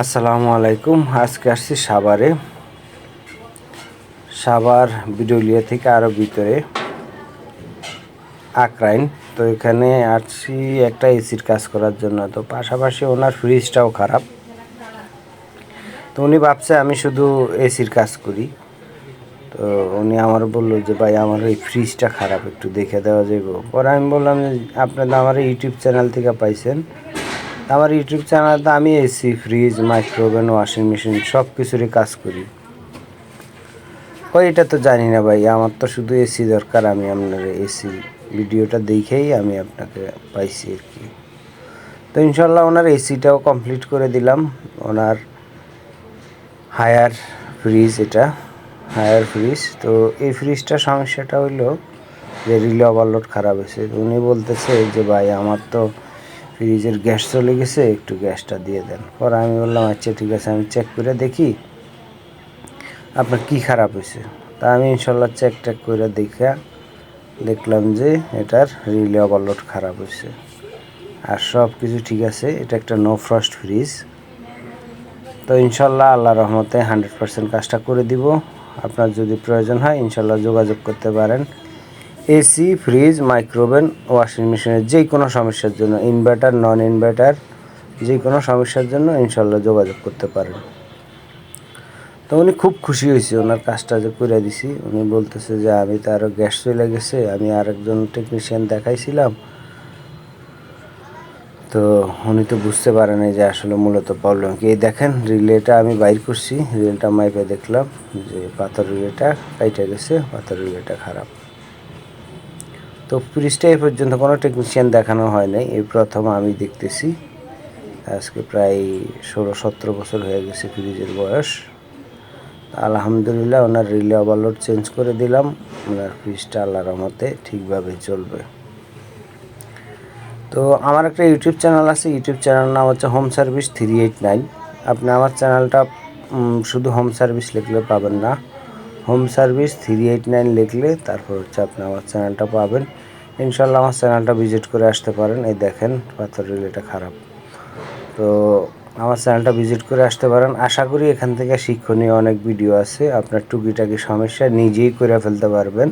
আসসালামু আলাইকুম। আজকে আসছি সাভারে, সাভার বিডলিয়া থেকে আরও ভিতরে আকরাইন। তো এখানে আসছি একটা এসির কাজ করার জন্য। তো পাশাপাশি ওনার ফ্রিজটাও খারাপ। তো উনি ভাবছে আমি শুধু এসির কাজ করি। তো উনি আমার বললো যে ভাই আমার এই ফ্রিজটা খারাপ, একটু দেখে দেওয়া যাবে। পরে আমি বললাম যে আপনারা আমার ইউটিউব চ্যানেল থেকে পাইছেন। আমার ইউটিউব চ্যানেলতে আমি AC, fridge, microwave, washing machine সব কিছুরই কাজ করি। এটা তো জানি না ভাই, আমার তো শুধু এসি দরকার। আমি আপনার এসি ভিডিওটা দেখেই আমি আপনাকে পাইছি আর কি। তো ইনশাল্লাহ ওনার এসিটাও কমপ্লিট করে দিলাম। ওনার হায়ার ফ্রিজ, এটা হায়ার ফ্রিজ। তো এই ফ্রিজটার সমস্যাটা হইলো যে রিলে ওভারলোড খারাপ হয়েছে। উনি বলতেছে যে ভাই আমার তো ফ্রিজের গ্যাস চলে গেছে, একটু গ্যাসটা দিয়ে দেন। পরে আমি বললাম আচ্ছা ঠিক আছে, আমি চেক করে দেখি আপনার কি খারাপ হয়েছে। তা আমি ইনশাল্লাহ চেক করে দেখলাম যে এটার রিলে ওভারলোড খারাপ হয়েছে, আর সব কিছু ঠিক আছে। এটা একটা নো ফ্রস্ট ফ্রিজ। তো ইনশাল্লাহ আল্লাহর রহমতে 100% কাজটা করে দিব। আপনার যদি প্রয়োজন হয় ইনশাল্লাহ যোগাযোগ করতে পারেন। এসি, ফ্রিজ, মাইক্রোওভেন, ওয়াশিং মেশিনের যে কোনো সমস্যার জন্য, ইনভার্টার, নন ইনভার্টার, যে কোনো সমস্যার জন্য ইনশাল্লাহ যোগাযোগ করতে পারেন। তো উনি খুব খুশি হয়েছে ওনার কাজটা যে করে দিছি। উনি বলতেছে যে আমি তো আরও গ্যাস চলে গেছে, আমি আরেকজন টেকনিশিয়ান দেখাইছিলাম, তো উনি তো বুঝতে পারে নাই যে আসলে মূলত প্রবলেম কি। এই দেখেন রিলেটা আমি বাইর করছি, রিলেটা মাইপে দেখলাম যে পাথর রিলেটা কাইটে গেছে, পাথর রিলেটা খারাপ। তো ফ্রিজটা এই পর্যন্ত কোনো টেকনিশিয়ান দেখানো হয় নাই, এই প্রথম আমি দেখতেছি। আজকে প্রায় 16-17 বছর হয়ে গেছে ফ্রিজের বয়স। আলহামদুলিল্লাহ ওনার রিলে ওভারলোড চেঞ্জ করে দিলাম। ওনার ফ্রিজটা আল্লাহর রহমতে ঠিকভাবে চলবে। তো আমার একটা ইউটিউব চ্যানেল আছে, ইউটিউব চ্যানেল নাম হচ্ছে হোম সার্ভিস 389। আপনি আমার চ্যানেলটা শুধু হোম সার্ভিস লিখলে পাবেন না, হোম সার্ভিস 389 লিখলে তারপর হচ্ছে আপনি আমার চ্যানেলটা পাবেন। ইনশাল্লাহ আমার চ্যানেলটা ভিজিট করে আসতে পারেন। এই দেখেন পাথর রিলেটা খারাপ, তো আমার চ্যানেলটা ভিজিট করে আসতে পারেন। আশা করি এখান থেকে শিক্ষণীয় অনেক ভিডিও আছে, আপনার টুকিটাকি সমস্যা নিজেই করে ফেলতে পারবেন।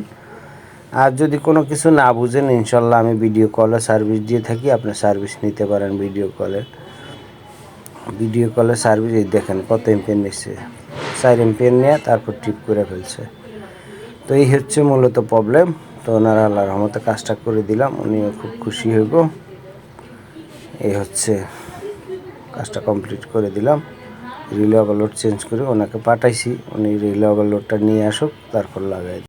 আর যদি কোনো কিছু না বুঝেন ইনশাল্লাহ আমি ভিডিও কলে সার্ভিস দিয়ে থাকি, আপনি সার্ভিস নিতে পারেন ভিডিও কলে সার্ভিস। এই দেখেন কত এমপিএন নিচ্ছে, 4 এমপিএন নিয়ে তারপর ট্রিপ করে ফেলছে। তো এই হচ্ছে মূলত প্রবলেম। তো ওনারা আল্লাহর রহমতে কাজটা করে দিলাম, উনিও খুব খুশি হইব। এই হচ্ছে কাজটা কমপ্লিট করে দিলাম। রিলে ওভারলোড চেঞ্জ করে ওনাকে পাঠাইছি, উনি রিলে ওভারলোডটা নিয়ে আসুক, তারপর লাগাই।